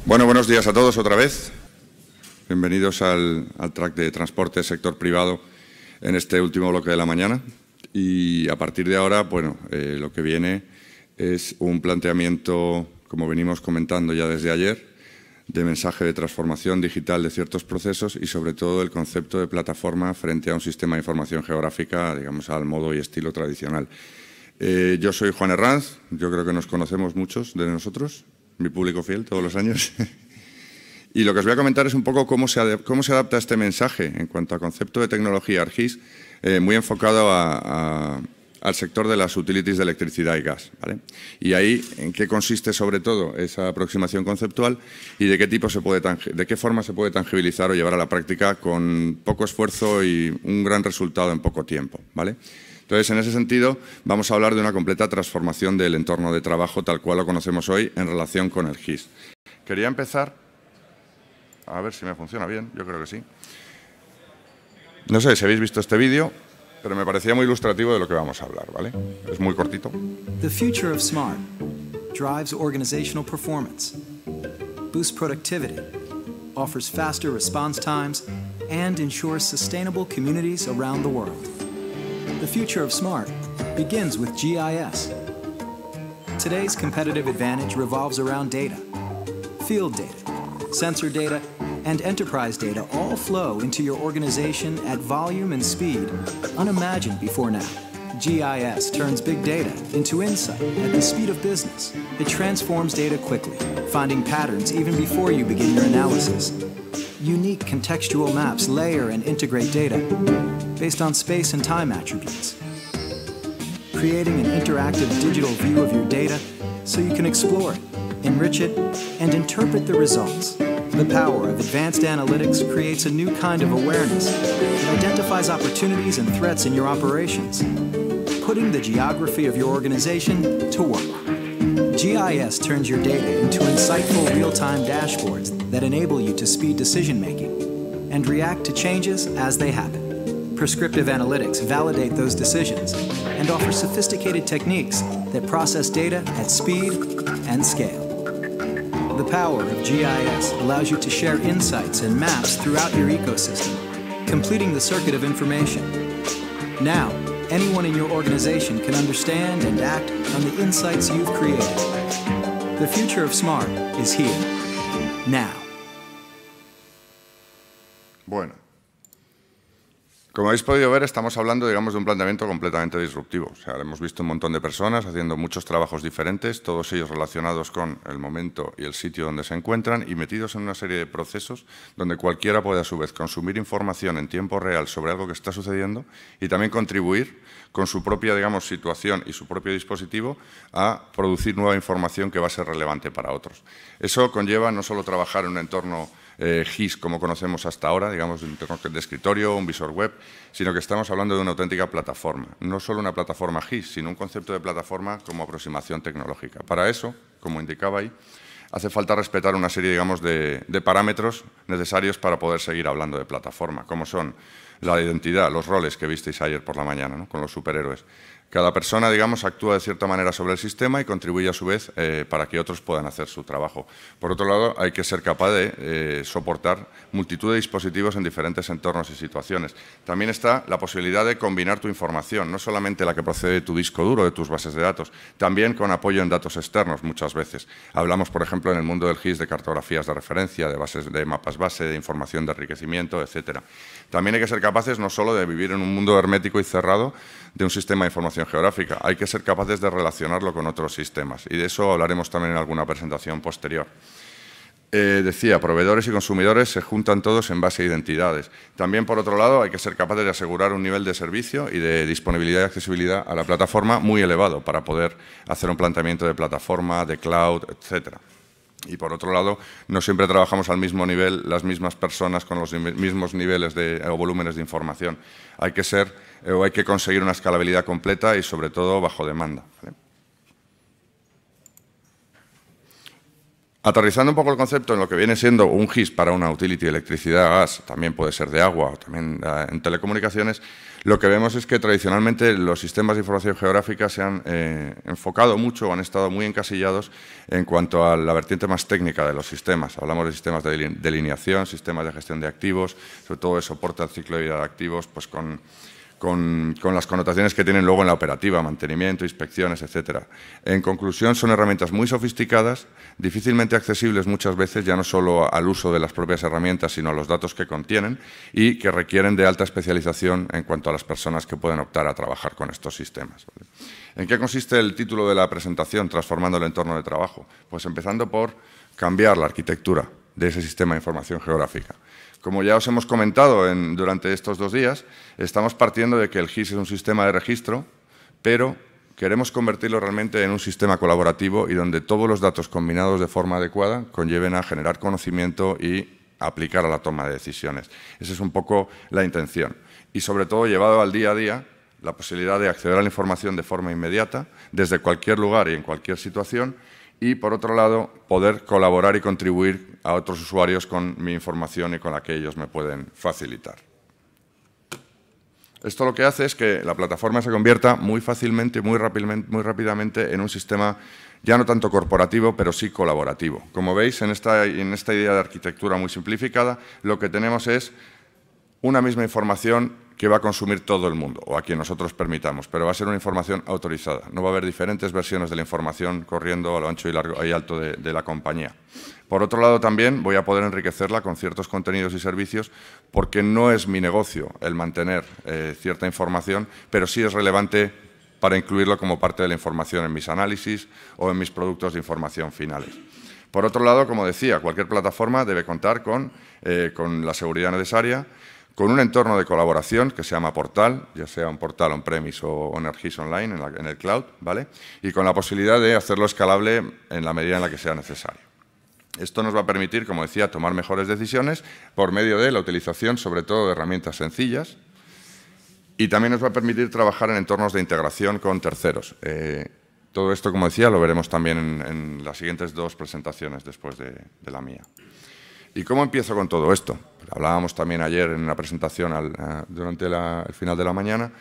Bueno, buenos días a todos otra vez. Bienvenidos al track de transporte sector privado en este último bloque de la mañana. Y a partir de ahora, bueno, lo que viene es un planteamiento, como venimos comentando ya desde ayer, de mensaje de transformación digital de ciertos procesos y, sobre todo, el concepto de plataforma frente a un sistema de información geográfica, digamos, al modo y estilo tradicional. Yo soy Juan Herranz, yo creo que nos conocemos muchos de nosotros, mi público fiel todos los años. Y lo que os voy a comentar es un poco cómo se adapta este mensaje en cuanto a concepto de tecnología ARGIS, muy enfocado al sector de las utilities de electricidad y gas, ¿vale? Y ahí, en qué consiste sobre todo esa aproximación conceptual y de qué forma se puede tangibilizar o llevar a la práctica con poco esfuerzo y un gran resultado en poco tiempo, ¿vale? Entonces, en ese sentido, vamos a hablar de una completa transformación del entorno de trabajo tal cual lo conocemos hoy en relación con el GIS. Quería empezar, a ver si me funciona bien, yo creo que sí. No sé si habéis visto este vídeo, pero me parecía muy ilustrativo de lo que vamos a hablar, ¿vale? Es muy cortito. The future of smart drives organizational performance, boosts productivity, offers faster response times, and ensures sustainable communities around the world. The future of smart begins with GIS. Today's competitive advantage revolves around data. Field data, sensor data, and enterprise data all flow into your organization at volume and speed unimagined before now. GIS turns big data into insight at the speed of business. It transforms data quickly, finding patterns even before you begin your analysis. Unique contextual maps layer and integrate data based on space and time attributes, creating an interactive digital view of your data so you can explore it, enrich it, and interpret the results. The power of advanced analytics creates a new kind of awareness that identifies opportunities and threats in your operations, putting the geography of your organization to work. GIS turns your data into insightful real-time dashboards that enable you to speed decision-making and react to changes as they happen. Prescriptive analytics validate those decisions and offer sophisticated techniques that process data at speed and scale. The power of GIS allows you to share insights and maps throughout your ecosystem, completing the circuit of information. Now, anyone in your organization can understand and act on the insights you've created. The future of smart is here, now. Bueno. Como habéis podido ver, estamos hablando, digamos, de un planteamiento completamente disruptivo. O sea, hemos visto un montón de personas haciendo muchos trabajos diferentes, todos ellos relacionados con el momento y el sitio donde se encuentran y metidos en una serie de procesos donde cualquiera puede, a su vez, consumir información en tiempo real sobre algo que está sucediendo y también contribuir con su propia, digamos, situación y su propio dispositivo a producir nueva información que va a ser relevante para otros. Eso conlleva no solo trabajar en un entorno GIS como conocemos hasta ahora, digamos, un entorno de escritorio, un visor web, sino que estamos hablando de una auténtica plataforma. No solo una plataforma GIS, sino un concepto de plataforma como aproximación tecnológica. Para eso, como indicaba ahí, hace falta respetar una serie, digamos, de parámetros necesarios para poder seguir hablando de plataforma, como son la identidad, los roles que visteis ayer por la mañana, ¿no?, con los superhéroes. Cada persona, digamos, actúa de cierta manera sobre el sistema y contribuye a su vez para que otros puedan hacer su trabajo. Por otro lado, hay que ser capaz de soportar multitud de dispositivos en diferentes entornos y situaciones. También está la posibilidad de combinar tu información, no solamente la que procede de tu disco duro, de tus bases de datos, también con apoyo en datos externos muchas veces. Hablamos, por ejemplo, en el mundo del GIS de cartografías de referencia, de bases de mapas base, de información de enriquecimiento, etcétera. También hay que ser capaces no solo de vivir en un mundo hermético y cerrado de un sistema de información geográfica, hay que ser capaces de relacionarlo con otros sistemas y de eso hablaremos también en alguna presentación posterior. Decía, proveedores y consumidores se juntan todos en base a identidades. También, por otro lado, hay que ser capaces de asegurar un nivel de servicio y de disponibilidad y accesibilidad a la plataforma muy elevado para poder hacer un planteamiento de plataforma, de cloud, etcétera. Y, por otro lado, no siempre trabajamos al mismo nivel, las mismas personas con los mismos niveles o volúmenes de información. Hay que conseguir una escalabilidad completa y, sobre todo, bajo demanda, ¿vale? Aterrizando un poco el concepto en lo que viene siendo un GIS para una utility de electricidad, gas, también puede ser de agua o también en telecomunicaciones, lo que vemos es que tradicionalmente los sistemas de información geográfica se han enfocado mucho o han estado muy encasillados en cuanto a la vertiente más técnica de los sistemas. Hablamos de sistemas de delineación, sistemas de gestión de activos, sobre todo de soporte al ciclo de vida de activos, pues con las connotaciones que tienen luego en la operativa, mantenimiento, inspecciones, etcétera. En conclusión, son herramientas muy sofisticadas, difícilmente accesibles muchas veces, ya no solo al uso de las propias herramientas, sino a los datos que contienen y que requieren de alta especialización en cuanto a las personas que pueden optar a trabajar con estos sistemas. ¿En qué consiste el título de la presentación, Transformando el entorno de trabajo? Pues empezando por cambiar la arquitectura de ese sistema de información geográfica. Como ya os hemos comentado durante estos 2 días, estamos partiendo de que el GIS es un sistema de registro, pero queremos convertirlo realmente en un sistema colaborativo y donde todos los datos combinados de forma adecuada conlleven a generar conocimiento y aplicar a la toma de decisiones. Esa es un poco la intención. Y sobre todo llevado al día a día, la posibilidad de acceder a la información de forma inmediata, desde cualquier lugar y en cualquier situación, y, por otro lado, poder colaborar y contribuir a otros usuarios con mi información y con la que ellos me pueden facilitar. Esto lo que hace es que la plataforma se convierta muy fácilmente, muy rápidamente en un sistema ya no tanto corporativo, pero sí colaborativo. Como veis, en esta idea de arquitectura muy simplificada, lo que tenemos es una misma información que va a consumir todo el mundo, o a quien nosotros permitamos, pero va a ser una información autorizada. No va a haber diferentes versiones de la información corriendo a lo ancho y largo y alto de la compañía. Por otro lado, también voy a poder enriquecerla con ciertos contenidos y servicios, porque no es mi negocio el mantener cierta información, pero sí es relevante para incluirlo como parte de la información en mis análisis o en mis productos de información finales. Por otro lado, como decía, cualquier plataforma debe contar con la seguridad necesaria, con un entorno de colaboración que se llama portal, ya sea un portal on-premise o en el GIS online, en el cloud, ¿vale? Y con la posibilidad de hacerlo escalable en la medida en la que sea necesario. Esto nos va a permitir, como decía, tomar mejores decisiones por medio de la utilización, sobre todo, de herramientas sencillas, y también nos va a permitir trabajar en entornos de integración con terceros. Todo esto, como decía, lo veremos también en las siguientes 2 presentaciones después de la mía. ¿Y cómo empiezo con todo esto? Pues hablábamos también ayer en una presentación durante el final de la mañana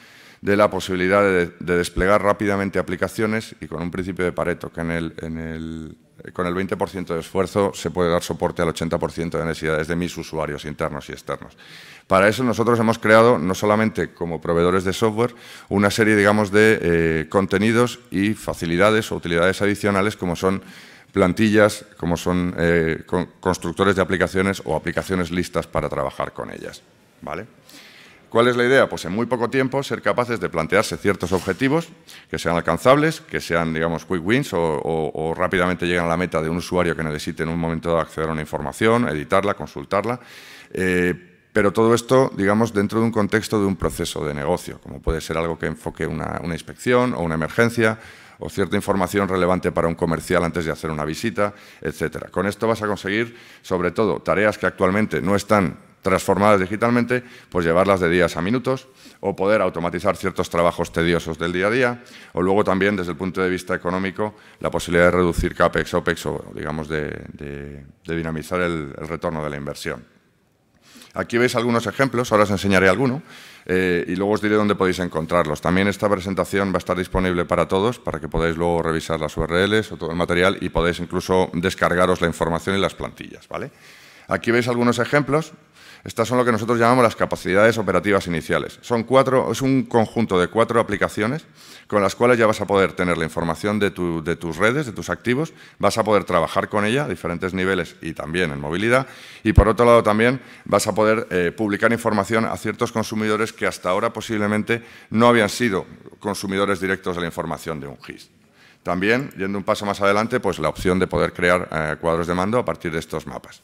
de la posibilidad de desplegar rápidamente aplicaciones y con un principio de Pareto, que con el 20% de esfuerzo se puede dar soporte al 80% de necesidades de mis usuarios internos y externos. Para eso nosotros hemos creado, no solamente como proveedores de software, una serie, digamos, de contenidos y facilidades o utilidades adicionales como son plantillas, como son constructores de aplicaciones o aplicaciones listas para trabajar con ellas, ¿vale? ¿Cuál es la idea? Pues en muy poco tiempo ser capaces de plantearse ciertos objetivos que sean alcanzables, que sean, digamos, quick wins o rápidamente lleguen a la meta de un usuario que necesite en un momento dado acceder a una información, editarla, consultarla, pero todo esto, digamos, dentro de un contexto de un proceso de negocio, como puede ser algo que enfoque una inspección o una emergencia, o cierta información relevante para un comercial antes de hacer una visita, etcétera. Con esto vas a conseguir, sobre todo, tareas que actualmente no están transformadas digitalmente, pues llevarlas de días a minutos o poder automatizar ciertos trabajos tediosos del día a día, o luego también, desde el punto de vista económico, la posibilidad de reducir CAPEX, OPEX o, digamos, de dinamizar el retorno de la inversión. Aquí veis algunos ejemplos, ahora os enseñaré alguno y luego os diré dónde podéis encontrarlos. También esta presentación va a estar disponible para todos, para que podáis luego revisar las URLs o todo el material y podéis incluso descargaros la información y las plantillas, ¿vale? Aquí veis algunos ejemplos. Estas son lo que nosotros llamamos las capacidades operativas iniciales. Es un conjunto de 4 aplicaciones con las cuales ya vas a poder tener la información de tus redes, de tus activos, vas a poder trabajar con ella a diferentes niveles y también en movilidad, y por otro lado también vas a poder publicar información a ciertos consumidores que hasta ahora posiblemente no habían sido consumidores directos de la información de un GIS. También, yendo un paso más adelante, pues la opción de poder crear cuadros de mando a partir de estos mapas.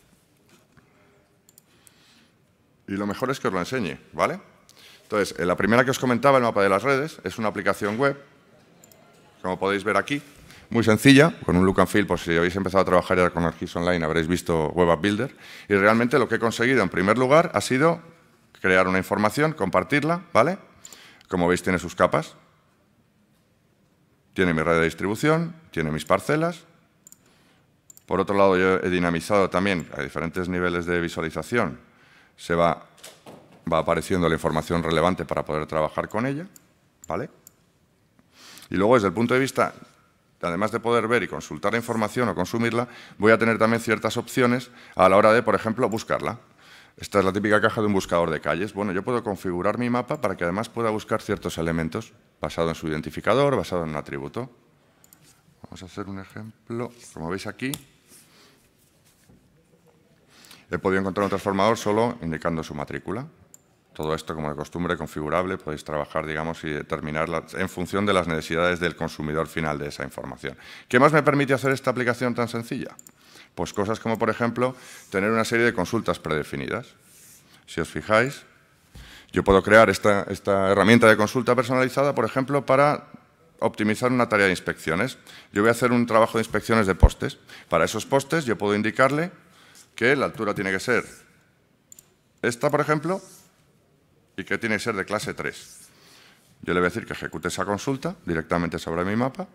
Y lo mejor es que os lo enseñe, ¿vale? Entonces, la primera que os comentaba, el mapa de las redes, es una aplicación web, como podéis ver aquí, muy sencilla, con un look and feel, pues si habéis empezado a trabajar ya con ArcGIS Online habréis visto Web App Builder, y realmente lo que he conseguido en primer lugar ha sido crear una información, compartirla, ¿vale? Como veis tiene sus capas, tiene mi red de distribución, tiene mis parcelas, Por otro lado, yo he dinamizado también a diferentes niveles de visualización. Se va apareciendo la información relevante para poder trabajar con ella, ¿vale? Y luego, desde el punto de vista, además de poder ver y consultar la información o consumirla, voy a tener también ciertas opciones a la hora de, por ejemplo, buscarla. Esta es la típica caja de un buscador de calles. Bueno, yo puedo configurar mi mapa para que además pueda buscar ciertos elementos basado en su identificador, basado en un atributo. Vamos a hacer un ejemplo. Como veis aquí, he podido encontrar un transformador solo indicando su matrícula. Todo esto, como de costumbre, configurable, podéis trabajar, digamos, y determinar en función de las necesidades del consumidor final de esa información. ¿Qué más me permite hacer esta aplicación tan sencilla? Pues cosas como, por ejemplo, tener una serie de consultas predefinidas. Si os fijáis, yo puedo crear esta herramienta de consulta personalizada, por ejemplo, para optimizar una tarea de inspecciones. Yo voy a hacer un trabajo de inspecciones de postes. Para esos postes yo puedo indicarle que la altura tiene que ser esta, por ejemplo, y que tiene que ser de clase 3. Yo le voy a decir que ejecute esa consulta directamente sobre mi mapa.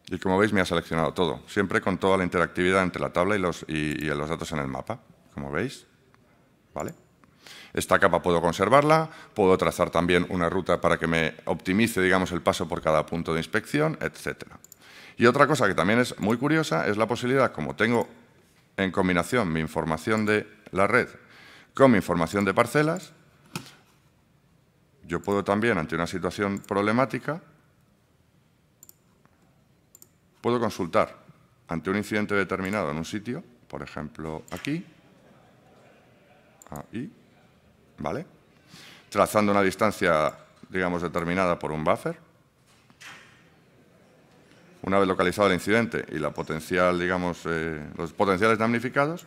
Y como veis, me ha seleccionado todo, siempre con toda la interactividad entre la tabla y los datos en el mapa, como veis. ¿Vale? Esta capa puedo conservarla, puedo trazar también una ruta para que me optimice, digamos, el paso por cada punto de inspección, etc. Y otra cosa que también es muy curiosa es la posibilidad, como tengo en combinación mi información de la red con mi información de parcelas, yo puedo también, ante una situación problemática, puedo consultar ante un incidente determinado en un sitio, por ejemplo, aquí, ahí, ¿vale? Trazando una distancia, digamos, determinada por un buffer. Una vez localizado el incidente y la potencial, digamos, los potenciales damnificados,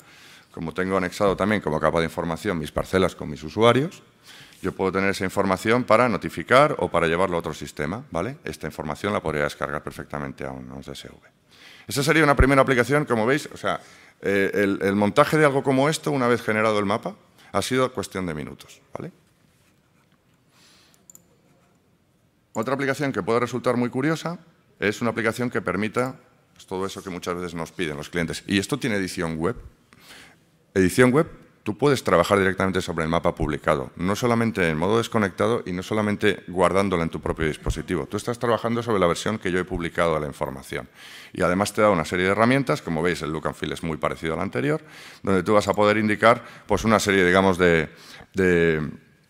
como tengo anexado también como capa de información mis parcelas con mis usuarios, yo puedo tener esa información para notificar o para llevarlo a otro sistema, ¿vale? Esta información la podría descargar perfectamente a un CSV. Esa sería una primera aplicación, como veis, o sea, el montaje de algo como esto, una vez generado el mapa, ha sido cuestión de minutos, ¿vale? Otra aplicación que puede resultar muy curiosa es una aplicación que permita pues, todo eso que muchas veces nos piden los clientes. Y esto tiene edición web. Edición web, tú puedes trabajar directamente sobre el mapa publicado, no solamente en modo desconectado y no solamente guardándolo en tu propio dispositivo. Tú estás trabajando sobre la versión que yo he publicado de la información. Y además te da una serie de herramientas, como veis el look and feel es muy parecido al anterior, donde tú vas a poder indicar pues, una serie, digamos, de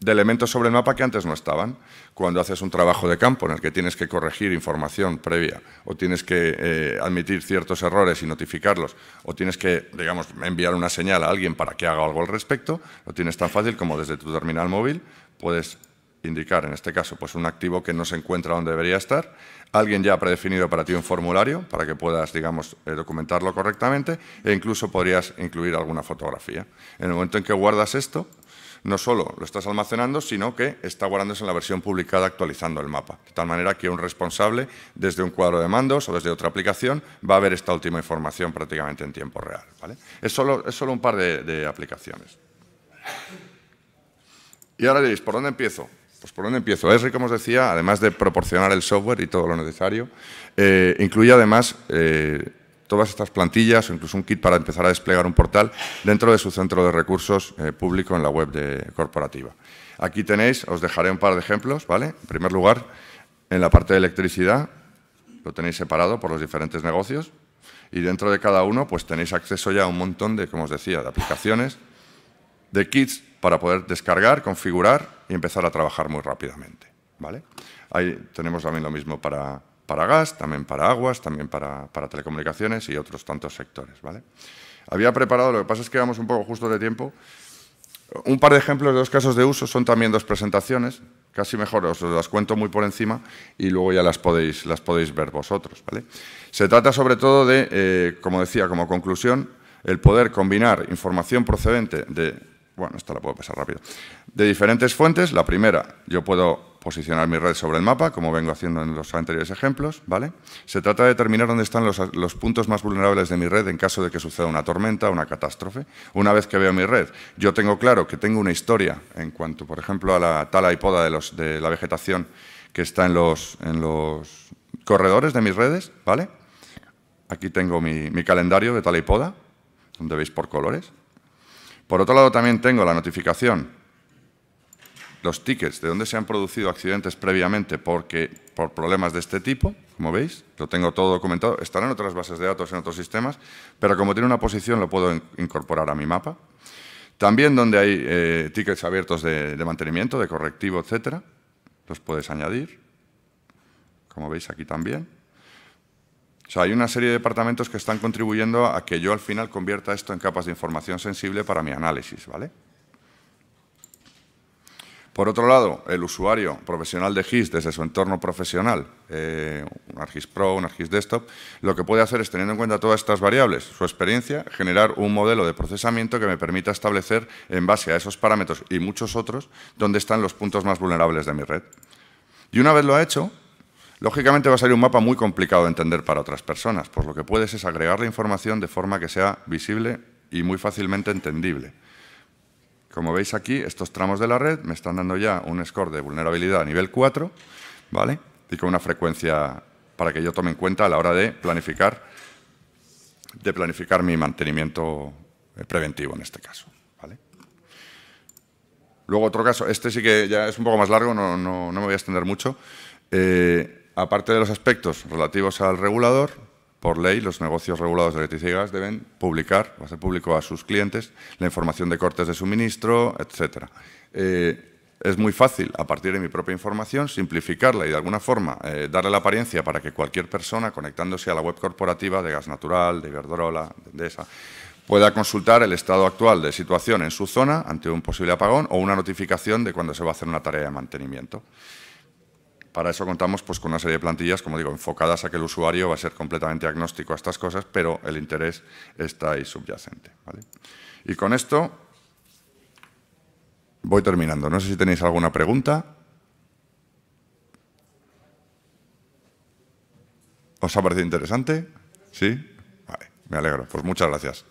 elementos sobre el mapa que antes no estaban. Cuando haces un trabajo de campo en el que tienes que corregir información previa o tienes que admitir ciertos errores y notificarlos o tienes que, digamos, enviar una señal a alguien para que haga algo al respecto, lo tienes tan fácil como desde tu terminal móvil puedes indicar, en este caso, pues un activo que no se encuentra donde debería estar. Alguien ya ha predefinido para ti un formulario para que puedas, digamos, documentarlo correctamente e incluso podrías incluir alguna fotografía. En el momento en que guardas esto, no solo lo estás almacenando, sino que está guardándose en la versión publicada actualizando el mapa. De tal manera que un responsable, desde un cuadro de mandos o desde otra aplicación, va a ver esta última información prácticamente en tiempo real, ¿vale? Es solo un par de aplicaciones. Y ahora diréis, ¿por dónde empiezo? Pues ¿por dónde empiezo? Esri, como os decía, además de proporcionar el software y todo lo necesario, incluye además todas estas plantillas o incluso un kit para empezar a desplegar un portal dentro de su centro de recursos público en la web corporativa. Aquí tenéis, os dejaré un par de ejemplos, ¿vale? En primer lugar, en la parte de electricidad, lo tenéis separado por los diferentes negocios y dentro de cada uno pues tenéis acceso ya a un montón de, como os decía, de aplicaciones, de kits para poder descargar, configurar y empezar a trabajar muy rápidamente, ¿vale? Ahí tenemos también lo mismo para gas, también para aguas, también para telecomunicaciones y otros tantos sectores, ¿vale? Había preparado, lo que pasa es que vamos un poco justo de tiempo. Un par de ejemplos de 2 casos de uso, son también 2 presentaciones, casi mejor os las cuento muy por encima y luego ya las podéis ver vosotros, ¿vale? Se trata sobre todo de, como decía, como conclusión, el poder combinar información procedente de, bueno, esta la puedo pasar rápido, de diferentes fuentes. La primera, yo puedo posicionar mi red sobre el mapa, como vengo haciendo en los anteriores ejemplos, ¿vale? Se trata de determinar dónde están los puntos más vulnerables de mi red en caso de que suceda una tormenta o una catástrofe. Una vez que veo mi red, yo tengo claro que tengo una historia en cuanto, por ejemplo, a la tala y poda de la vegetación que está en los corredores de mis redes, ¿vale? Aquí tengo mi calendario de tala y poda, donde veis por colores. Por otro lado, también tengo la notificación, los tickets de donde se han producido accidentes previamente por problemas de este tipo, como veis. Lo tengo todo documentado. Estará en otras bases de datos, en otros sistemas, pero como tiene una posición, lo puedo incorporar a mi mapa. También donde hay tickets abiertos de mantenimiento, de correctivo, etcétera, los puedes añadir. Como veis aquí también. O sea, hay una serie de departamentos que están contribuyendo a que yo al final convierta esto en capas de información sensible para mi análisis, ¿vale? Por otro lado, el usuario profesional de GIS desde su entorno profesional, un ArcGIS Pro, un ArcGIS Desktop, lo que puede hacer es, teniendo en cuenta todas estas variables, su experiencia, generar un modelo de procesamiento que me permita establecer, en base a esos parámetros y muchos otros, dónde están los puntos más vulnerables de mi red. Y una vez lo ha hecho, lógicamente va a salir un mapa muy complicado de entender para otras personas, pues lo que puedes es agregar la información de forma que sea visible y muy fácilmente entendible. Como veis aquí, estos tramos de la red me están dando ya un score de vulnerabilidad a nivel 4, ¿vale? Y con una frecuencia para que yo tome en cuenta a la hora de planificar mi mantenimiento preventivo en este caso, ¿vale? Luego otro caso, este sí que ya es un poco más largo, no me voy a extender mucho. Aparte de los aspectos relativos al regulador, por ley, los negocios regulados de electricidad y gas deben publicar, o hacer público a sus clientes, la información de cortes de suministro, etcétera. Es muy fácil, a partir de mi propia información, simplificarla y, de alguna forma, darle la apariencia para que cualquier persona, conectándose a la web corporativa de Gas Natural, de Iberdrola, de Endesa, pueda consultar el estado actual de situación en su zona ante un posible apagón o una notificación de cuando se va a hacer una tarea de mantenimiento. Para eso contamos pues, con una serie de plantillas, como digo, enfocadas a que el usuario va a ser completamente agnóstico a estas cosas, pero el interés está ahí subyacente, ¿vale? Y con esto voy terminando. No sé si tenéis alguna pregunta. ¿Os ha parecido interesante? ¿Sí? Vale, me alegro. Pues muchas gracias.